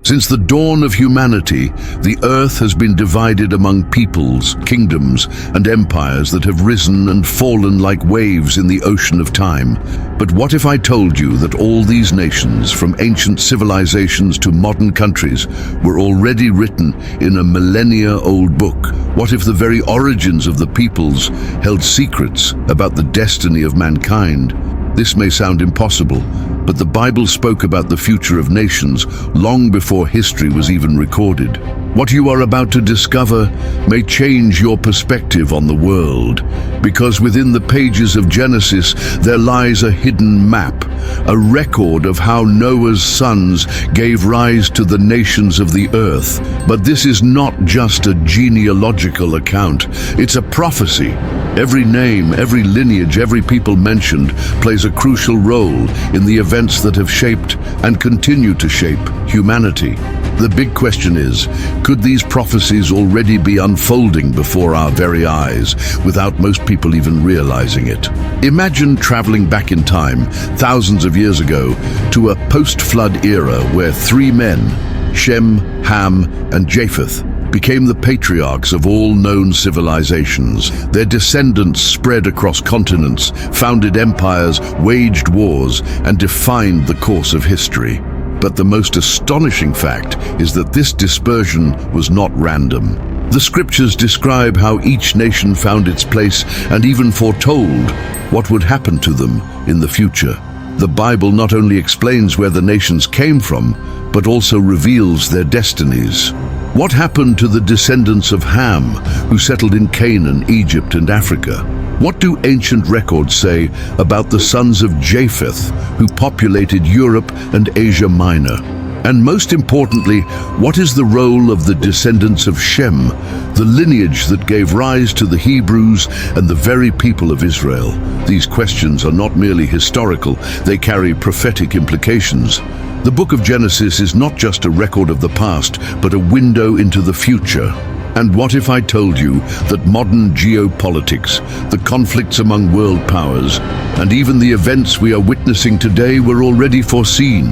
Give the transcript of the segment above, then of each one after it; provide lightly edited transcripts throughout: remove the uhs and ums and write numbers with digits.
Since the dawn of humanity, the earth has been divided among peoples, kingdoms, and empires that have risen and fallen like waves in the ocean of time. But what if I told you that all these nations, from ancient civilizations to modern countries, were already written in a millennia-old book? What if the very origins of the peoples held secrets about the destiny of mankind? This may sound impossible, but the Bible spoke about the future of nations long before history was even recorded. What you are about to discover may change your perspective on the world, because within the pages of Genesis there lies a hidden map, a record of how Noah's sons gave rise to the nations of the earth. But this is not just a genealogical account, it's a prophecy. Every name, every lineage, every people mentioned plays a crucial role in the events that have shaped and continue to shape humanity. The big question is, could these prophecies already be unfolding before our very eyes without most people even realizing it? Imagine traveling back in time, thousands of years ago, to a post-flood era where three men, Shem, Ham, and Japheth, became the patriarchs of all known civilizations. Their descendants spread across continents, founded empires, waged wars, and defined the course of history. But the most astonishing fact is that this dispersion was not random. The scriptures describe how each nation found its place and even foretold what would happen to them in the future. The Bible not only explains where the nations came from, but also reveals their destinies. What happened to the descendants of Ham, who settled in Canaan, Egypt, and Africa? What do ancient records say about the sons of Japheth, who populated Europe and Asia Minor? And most importantly, what is the role of the descendants of Shem, the lineage that gave rise to the Hebrews and the very people of Israel? These questions are not merely historical, they carry prophetic implications. The book of Genesis is not just a record of the past, but a window into the future. And what if I told you that modern geopolitics, the conflicts among world powers, and even the events we are witnessing today were already foreseen?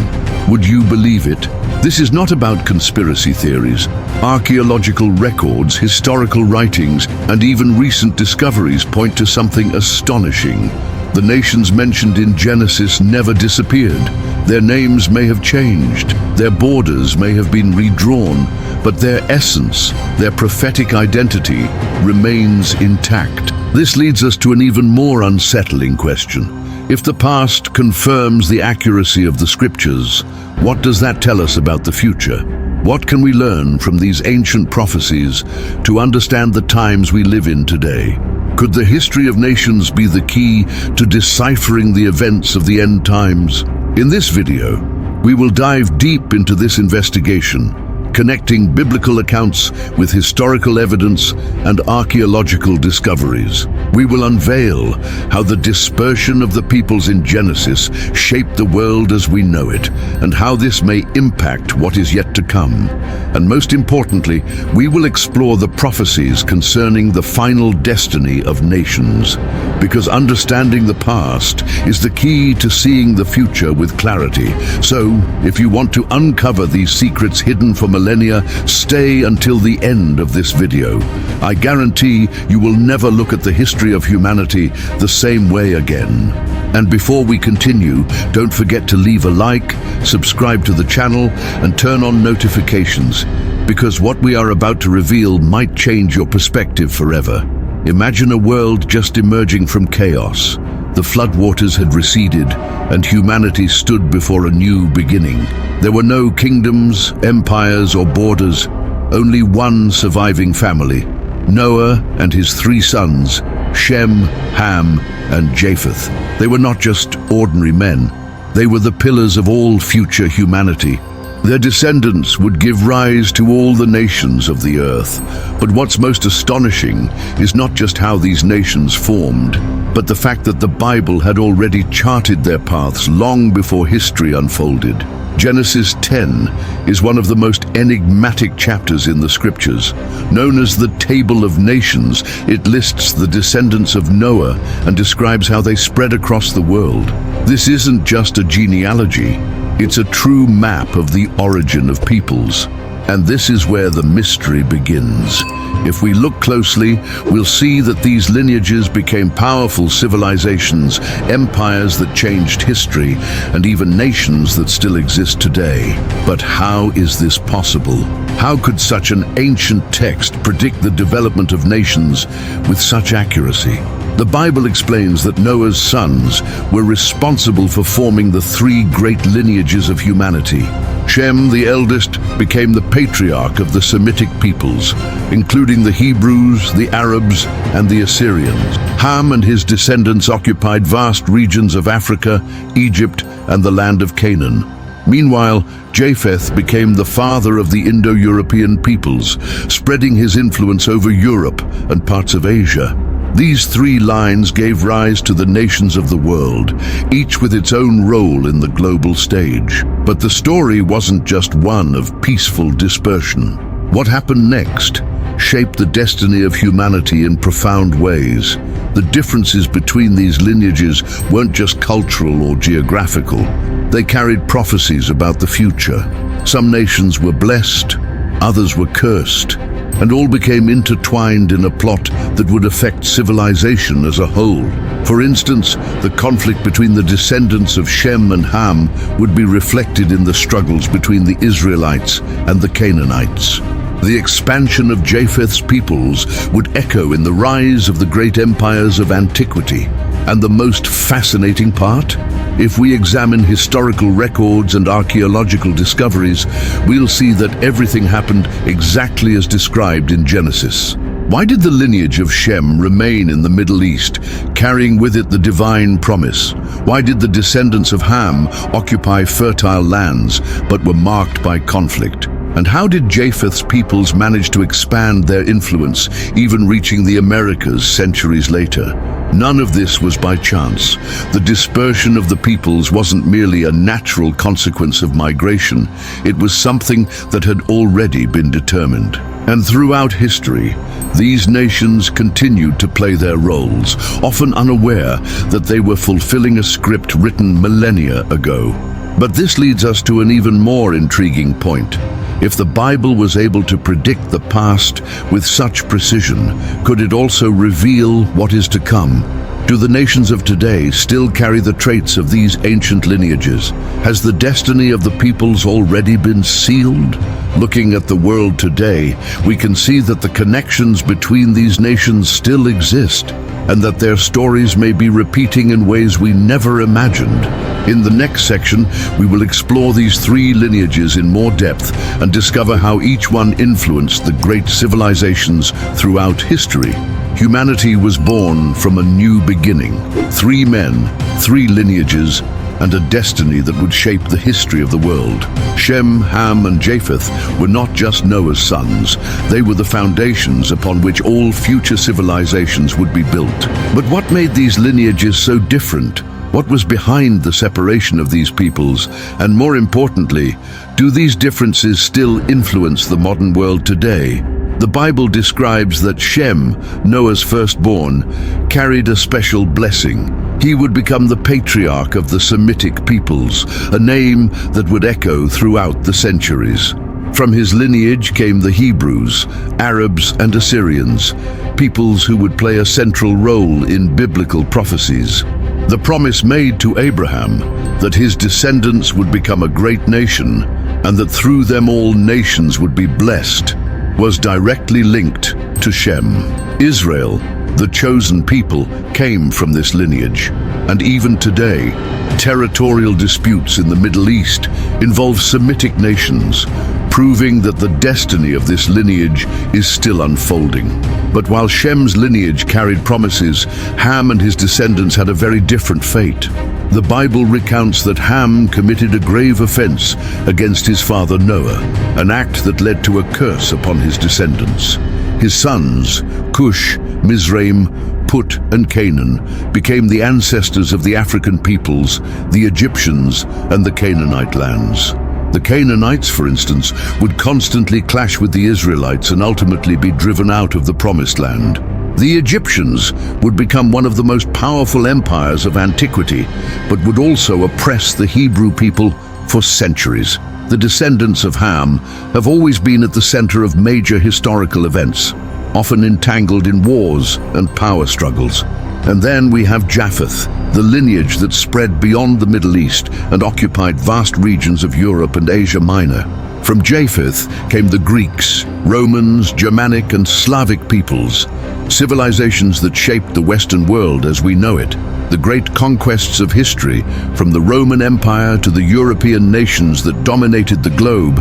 Would you believe it? This is not about conspiracy theories. Archaeological records, historical writings, and even recent discoveries point to something astonishing. The nations mentioned in Genesis never disappeared. Their names may have changed, their borders may have been redrawn, but their essence, their prophetic identity, remains intact. This leads us to an even more unsettling question. If the past confirms the accuracy of the scriptures, what does that tell us about the future? What can we learn from these ancient prophecies to understand the times we live in today? Could the history of nations be the key to deciphering the events of the end times? In this video, we will dive deep into this investigation, connecting biblical accounts with historical evidence and archaeological discoveries. We will unveil how the dispersion of the peoples in Genesis shaped the world as we know it, and how this may impact what is yet to come. And most importantly, we will explore the prophecies concerning the final destiny of nations, because understanding the past is the key to seeing the future with clarity. So, if you want to uncover these secrets hidden for millennia, stay until the end of this video. I guarantee you will never look at the history of humanity the same way again. And before we continue, don't forget to leave a like, subscribe to the channel, and turn on notifications, because what we are about to reveal might change your perspective forever. Imagine a world just emerging from chaos. The floodwaters had receded, and humanity stood before a new beginning. There were no kingdoms, empires, or borders, only one surviving family, Noah and his three sons, Shem, Ham, and Japheth. They were not just ordinary men. They were the pillars of all future humanity. Their descendants would give rise to all the nations of the earth. But what's most astonishing is not just how these nations formed, but the fact that the Bible had already charted their paths long before history unfolded. Genesis 10 is one of the most enigmatic chapters in the scriptures. Known as the Table of Nations, it lists the descendants of Noah and describes how they spread across the world. This isn't just a genealogy. It's a true map of the origin of peoples. And this is where the mystery begins. If we look closely, we'll see that these lineages became powerful civilizations, empires that changed history, and even nations that still exist today. But how is this possible? How could such an ancient text predict the development of nations with such accuracy? The Bible explains that Noah's sons were responsible for forming the three great lineages of humanity. Shem, the eldest, became the patriarch of the Semitic peoples, including the Hebrews, the Arabs, and the Assyrians. Ham and his descendants occupied vast regions of Africa, Egypt, and the land of Canaan. Meanwhile, Japheth became the father of the Indo-European peoples, spreading his influence over Europe and parts of Asia. These three lines gave rise to the nations of the world, each with its own role in the global stage. But the story wasn't just one of peaceful dispersion. What happened next shaped the destiny of humanity in profound ways. The differences between these lineages weren't just cultural or geographical. They carried prophecies about the future. Some nations were blessed, others were cursed, and all became intertwined in a plot that would affect civilization as a whole. For instance, the conflict between the descendants of Shem and Ham would be reflected in the struggles between the Israelites and the Canaanites. The expansion of Japheth's peoples would echo in the rise of the great empires of antiquity. And the most fascinating part? If we examine historical records and archaeological discoveries, we'll see that everything happened exactly as described in Genesis. Why did the lineage of Shem remain in the Middle East, carrying with it the divine promise? Why did the descendants of Ham occupy fertile lands, but were marked by conflict? And how did Japheth's peoples manage to expand their influence, even reaching the Americas centuries later? None of this was by chance. The dispersion of the peoples wasn't merely a natural consequence of migration. It was something that had already been determined. And throughout history, these nations continued to play their roles, often unaware that they were fulfilling a script written millennia ago. But this leads us to an even more intriguing point. If the Bible was able to predict the past with such precision, could it also reveal what is to come? Do the nations of today still carry the traits of these ancient lineages? Has the destiny of the peoples already been sealed? Looking at the world today, we can see that the connections between these nations still exist, and that their stories may be repeating in ways we never imagined. In the next section, we will explore these three lineages in more depth and discover how each one influenced the great civilizations throughout history. Humanity was born from a new beginning. Three men, three lineages, and a destiny that would shape the history of the world. Shem, Ham, and Japheth were not just Noah's sons. They were the foundations upon which all future civilizations would be built. But what made these lineages so different? What was behind the separation of these peoples? And more importantly, do these differences still influence the modern world today? The Bible describes that Shem, Noah's firstborn, carried a special blessing. He would become the patriarch of the Semitic peoples, a name that would echo throughout the centuries. From his lineage came the Hebrews, Arabs, and Assyrians, peoples who would play a central role in biblical prophecies. The promise made to Abraham that his descendants would become a great nation and that through them all nations would be blessed was directly linked to Shem. Israel, the chosen people, came from this lineage, and even today, territorial disputes in the Middle East involve Semitic nations, proving that the destiny of this lineage is still unfolding. But while Shem's lineage carried promises, Ham and his descendants had a very different fate. The Bible recounts that Ham committed a grave offense against his father Noah, an act that led to a curse upon his descendants. His sons, Cush, Mizraim, Put, and Canaan, became the ancestors of the African peoples, the Egyptians, and the Canaanite lands. The Canaanites, for instance, would constantly clash with the Israelites and ultimately be driven out of the Promised Land. The Egyptians would become one of the most powerful empires of antiquity, but would also oppress the Hebrew people for centuries. The descendants of Ham have always been at the center of major historical events, often entangled in wars and power struggles. And then we have Japheth, the lineage that spread beyond the Middle East and occupied vast regions of Europe and Asia Minor. From Japheth came the Greeks, Romans, Germanic and Slavic peoples, civilizations that shaped the Western world as we know it. The great conquests of history, from the Roman Empire to the European nations that dominated the globe,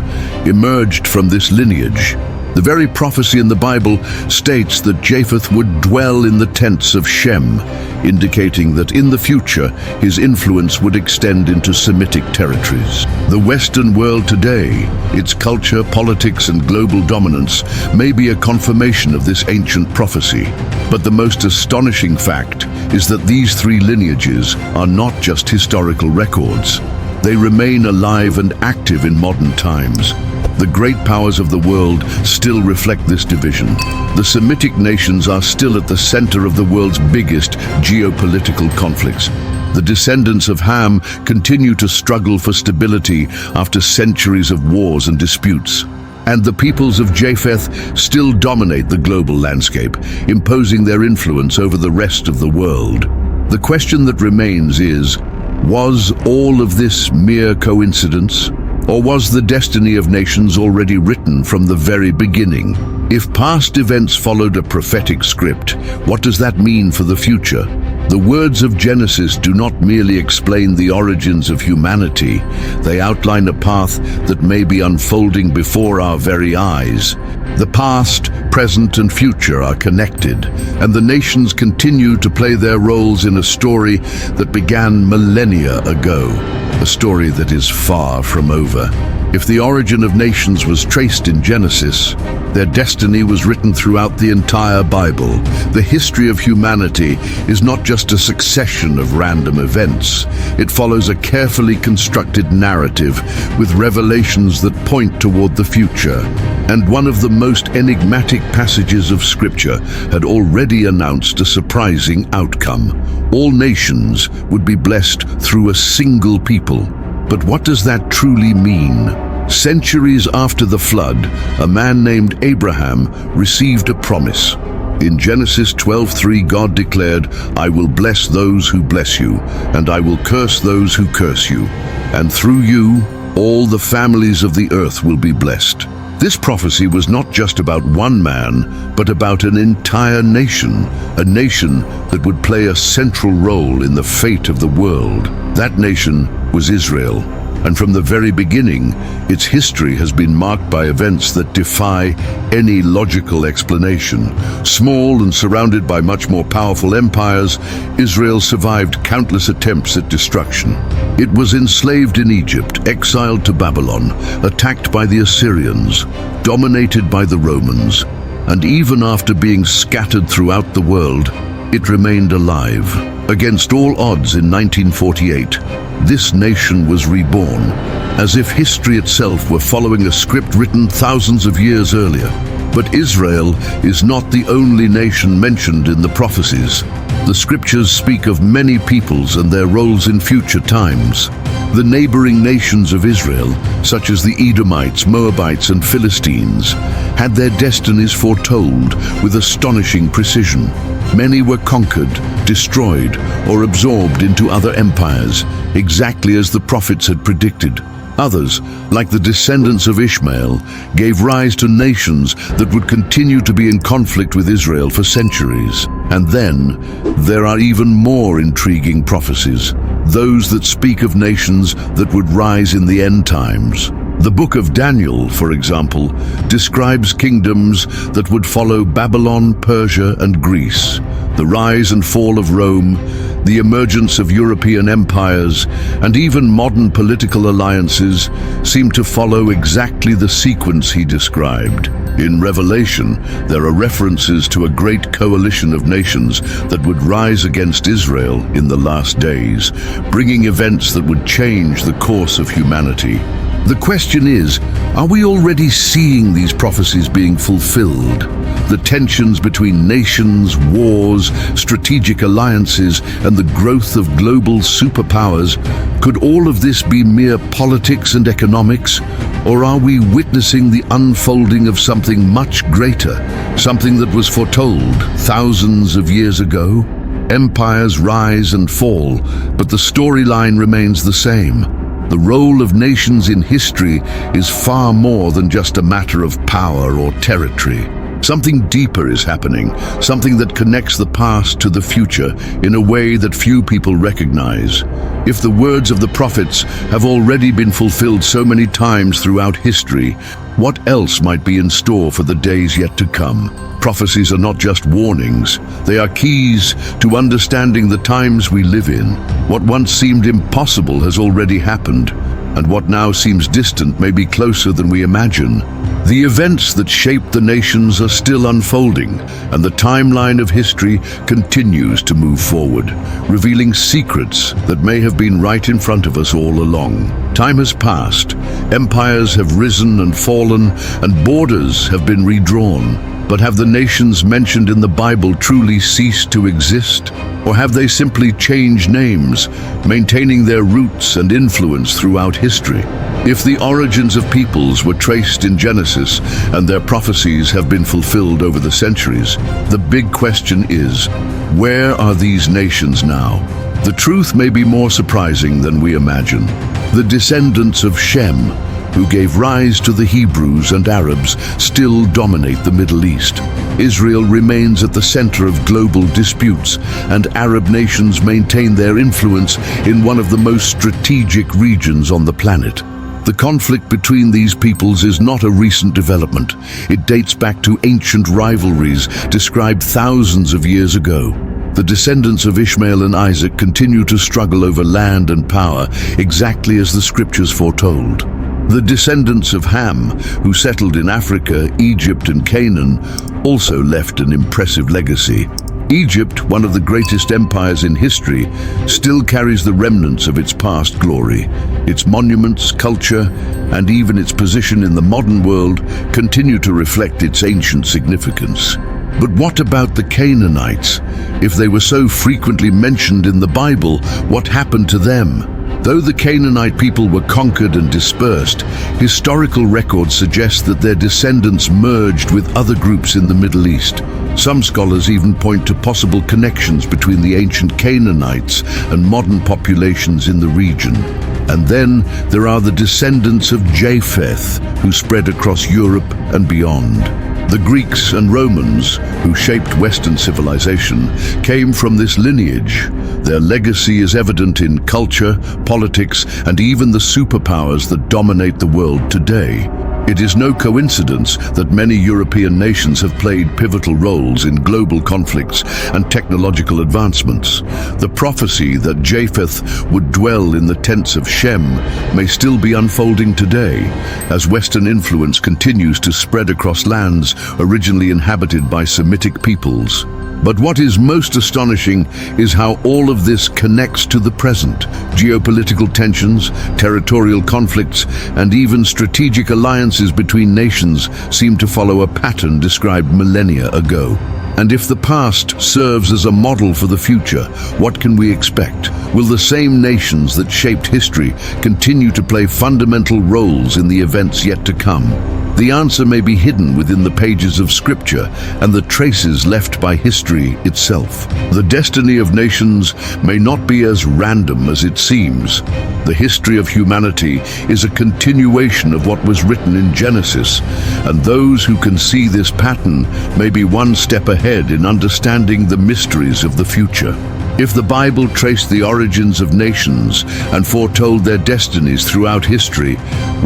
emerged from this lineage. The very prophecy in the Bible states that Japheth would dwell in the tents of Shem, indicating that in the future his influence would extend into Semitic territories. The Western world today, its culture, politics and global dominance may be a confirmation of this ancient prophecy. But the most astonishing fact is that these three lineages are not just historical records. They remain alive and active in modern times. The great powers of the world still reflect this division. The Semitic nations are still at the center of the world's biggest geopolitical conflicts. The descendants of Ham continue to struggle for stability after centuries of wars and disputes. And the peoples of Japheth still dominate the global landscape, imposing their influence over the rest of the world. The question that remains is, was all of this mere coincidence? Or was the destiny of nations already written from the very beginning? If past events followed a prophetic script, what does that mean for the future? The words of Genesis do not merely explain the origins of humanity. They outline a path that may be unfolding before our very eyes. The past, present and future are connected, and the nations continue to play their roles in a story that began millennia ago. A story that is far from over. If the origin of nations was traced in Genesis, their destiny was written throughout the entire Bible. The history of humanity is not just a succession of random events. It follows a carefully constructed narrative with revelations that point toward the future. And one of the most enigmatic passages of Scripture had already announced a surprising outcome. All nations would be blessed through a single people. But what does that truly mean? Centuries after the flood, a man named Abraham received a promise. In Genesis 12:3, God declared, "I will bless those who bless you, and I will curse those who curse you. And through you, all the families of the earth will be blessed." This prophecy was not just about one man, but about an entire nation, a nation that would play a central role in the fate of the world. That nation was Israel. And from the very beginning, its history has been marked by events that defy any logical explanation. Small and surrounded by much more powerful empires, Israel survived countless attempts at destruction. It was enslaved in Egypt, exiled to Babylon, attacked by the Assyrians, dominated by the Romans, and even after being scattered throughout the world, it remained alive. Against all odds in 1948, this nation was reborn, as if history itself were following a script written thousands of years earlier. But Israel is not the only nation mentioned in the prophecies. The scriptures speak of many peoples and their roles in future times. The neighboring nations of Israel, such as the Edomites, Moabites and Philistines, had their destinies foretold with astonishing precision. Many were conquered, destroyed, or absorbed into other empires, exactly as the prophets had predicted. Others, like the descendants of Ishmael, gave rise to nations that would continue to be in conflict with Israel for centuries. And then, there are even more intriguing prophecies, those that speak of nations that would rise in the end times. The book of Daniel, for example, describes kingdoms that would follow Babylon, Persia, and Greece, the rise and fall of Rome, the emergence of European empires, and even modern political alliances seem to follow exactly the sequence he described. In Revelation, there are references to a great coalition of nations that would rise against Israel in the last days, bringing events that would change the course of humanity. The question is, are we already seeing these prophecies being fulfilled? the tensions between nations, wars, strategic alliances, and the growth of global superpowers, could all of this be mere politics and economics? Or are we witnessing the unfolding of something much greater, something that was foretold thousands of years ago? Empires rise and fall, but the storyline remains the same. The role of nations in history is far more than just a matter of power or territory. Something deeper is happening, something that connects the past to the future in a way that few people recognize. If the words of the prophets have already been fulfilled so many times throughout history, what else might be in store for the days yet to come? Prophecies are not just warnings, they are keys to understanding the times we live in. What once seemed impossible has already happened, and what now seems distant may be closer than we imagine. The events that shaped the nations are still unfolding, and the timeline of history continues to move forward, revealing secrets that may have been right in front of us all along. Time has passed, empires have risen and fallen, and borders have been redrawn. But have the nations mentioned in the Bible truly ceased to exist? Or have they simply changed names, maintaining their roots and influence throughout history? If the origins of peoples were traced in Genesis and their prophecies have been fulfilled over the centuries, the big question is, where are these nations now? The truth may be more surprising than we imagine. The descendants of Shem, who gave rise to the Hebrews and Arabs, still dominate the Middle East. Israel remains at the center of global disputes, and Arab nations maintain their influence in one of the most strategic regions on the planet. The conflict between these peoples is not a recent development. It dates back to ancient rivalries described thousands of years ago. The descendants of Ishmael and Isaac continue to struggle over land and power, exactly as the scriptures foretold. The descendants of Ham, who settled in Africa, Egypt and Canaan, also left an impressive legacy. Egypt, one of the greatest empires in history, still carries the remnants of its past glory. Its monuments, culture, and even its position in the modern world continue to reflect its ancient significance. But what about the Canaanites? If they were so frequently mentioned in the Bible, what happened to them? Though the Canaanite people were conquered and dispersed, historical records suggest that their descendants merged with other groups in the Middle East. Some scholars even point to possible connections between the ancient Canaanites and modern populations in the region. And then there are the descendants of Japheth, who spread across Europe and beyond. The Greeks and Romans, who shaped Western civilization, came from this lineage. Their legacy is evident in culture, politics, and even the superpowers that dominate the world today. It is no coincidence that many European nations have played pivotal roles in global conflicts and technological advancements. The prophecy that Japheth would dwell in the tents of Shem may still be unfolding today, as Western influence continues to spread across lands originally inhabited by Semitic peoples. But what is most astonishing is how all of this connects to the present. Geopolitical tensions, territorial conflicts, and even strategic alliances between nations seem to follow a pattern described millennia ago. And if the past serves as a model for the future, what can we expect? Will the same nations that shaped history continue to play fundamental roles in the events yet to come? The answer may be hidden within the pages of Scripture and the traces left by history itself. The destiny of nations may not be as random as it seems. The history of humanity is a continuation of what was written in Genesis, and those who can see this pattern may be one step ahead in understanding the mysteries of the future. If the Bible traced the origins of nations and foretold their destinies throughout history,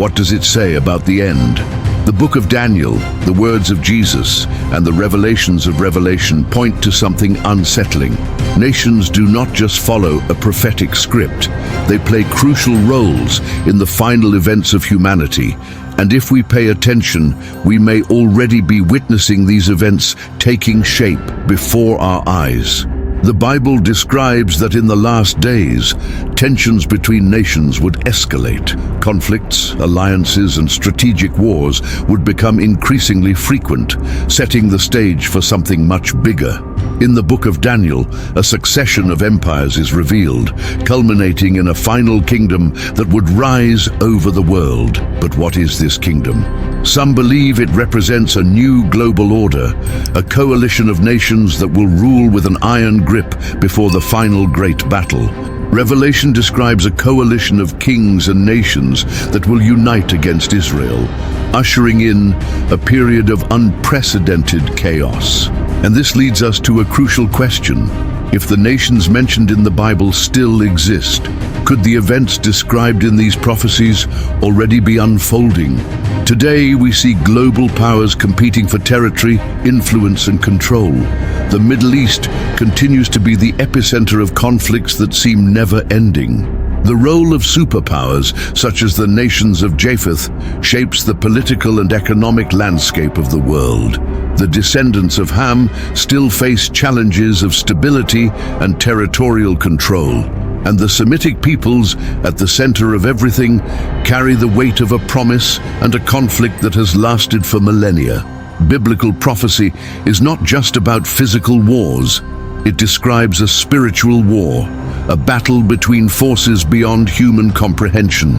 what does it say about the end? The book of Daniel, the words of Jesus, and the revelations of Revelation point to something unsettling. Nations do not just follow a prophetic script. They play crucial roles in the final events of humanity. And if we pay attention, we may already be witnessing these events taking shape before our eyes. The Bible describes that in the last days, tensions between nations would escalate. Conflicts, alliances, and strategic wars would become increasingly frequent, setting the stage for something much bigger. In the book of Daniel, a succession of empires is revealed, culminating in a final kingdom that would rise over the world. But what is this kingdom? Some believe it represents a new global order, a coalition of nations that will rule with an iron grip before the final great battle. Revelation describes a coalition of kings and nations that will unite against Israel, ushering in a period of unprecedented chaos. And this leads us to a crucial question. If the nations mentioned in the Bible still exist, could the events described in these prophecies already be unfolding? Today we see global powers competing for territory, influence, and control. The Middle East continues to be the epicenter of conflicts that seem never-ending. The role of superpowers, such as the nations of Japheth, shapes the political and economic landscape of the world. The descendants of Shem still face challenges of stability and territorial control, and the Semitic peoples, at the center of everything, carry the weight of a promise and a conflict that has lasted for millennia. Biblical prophecy is not just about physical wars. It describes a spiritual war, a battle between forces beyond human comprehension.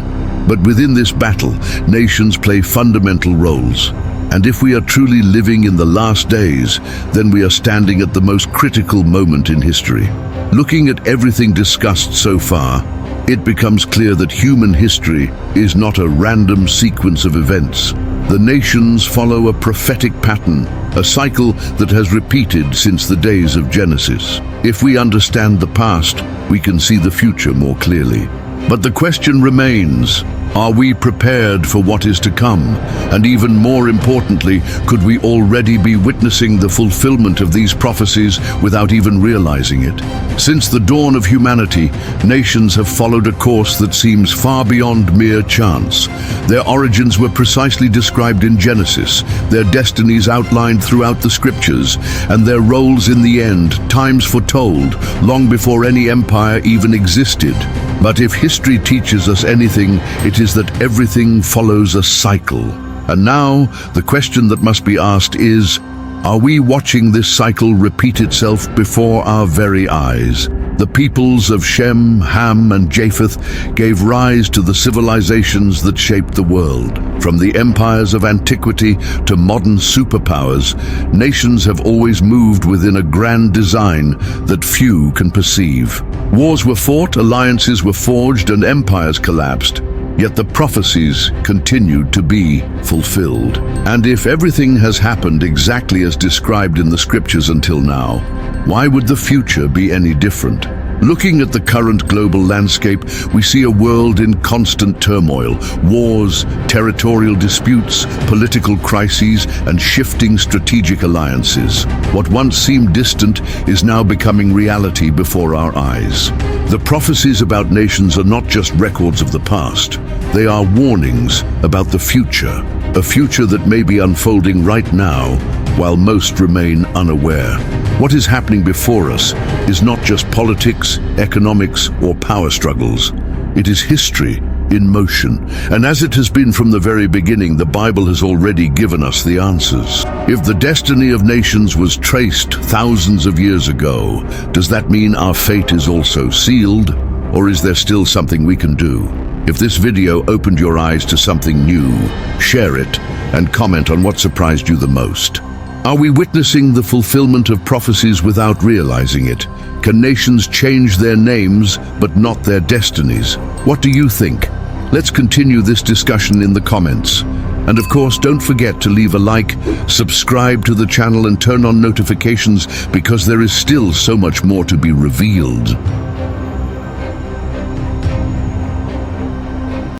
But within this battle, nations play fundamental roles. And if we are truly living in the last days, then we are standing at the most critical moment in history. Looking at everything discussed so far, it becomes clear that human history is not a random sequence of events. The nations follow a prophetic pattern, a cycle that has repeated since the days of Genesis. If we understand the past, we can see the future more clearly. But the question remains, are we prepared for what is to come? And even more importantly, could we already be witnessing the fulfillment of these prophecies without even realizing it? Since the dawn of humanity, nations have followed a course that seems far beyond mere chance. Their origins were precisely described in Genesis, their destinies outlined throughout the scriptures, and their roles in the end, times foretold, long before any empire even existed. But if history teaches us anything, it is that everything follows a cycle. And now, the question that must be asked is, are we watching this cycle repeat itself before our very eyes? The peoples of Shem, Ham, and Japheth gave rise to the civilizations that shaped the world. From the empires of antiquity to modern superpowers, nations have always moved within a grand design that few can perceive. Wars were fought, alliances were forged, and empires collapsed. Yet the prophecies continued to be fulfilled. And if everything has happened exactly as described in the scriptures until now, why would the future be any different? Looking at the current global landscape, we see a world in constant turmoil. Wars, territorial disputes, political crises, and shifting strategic alliances. What once seemed distant is now becoming reality before our eyes. The prophecies about nations are not just records of the past. They are warnings about the future, a future that may be unfolding right now, while most remain unaware. What is happening before us is not just politics, economics, or power struggles. It is history in motion. And as it has been from the very beginning, the Bible has already given us the answers. If the destiny of nations was traced thousands of years ago, does that mean our fate is also sealed? Or is there still something we can do? If this video opened your eyes to something new, share it and comment on what surprised you the most. Are we witnessing the fulfillment of prophecies without realizing it? Can nations change their names but not their destinies? What do you think? Let's continue this discussion in the comments. And of course, don't forget to leave a like, subscribe to the channel and turn on notifications because there is still so much more to be revealed.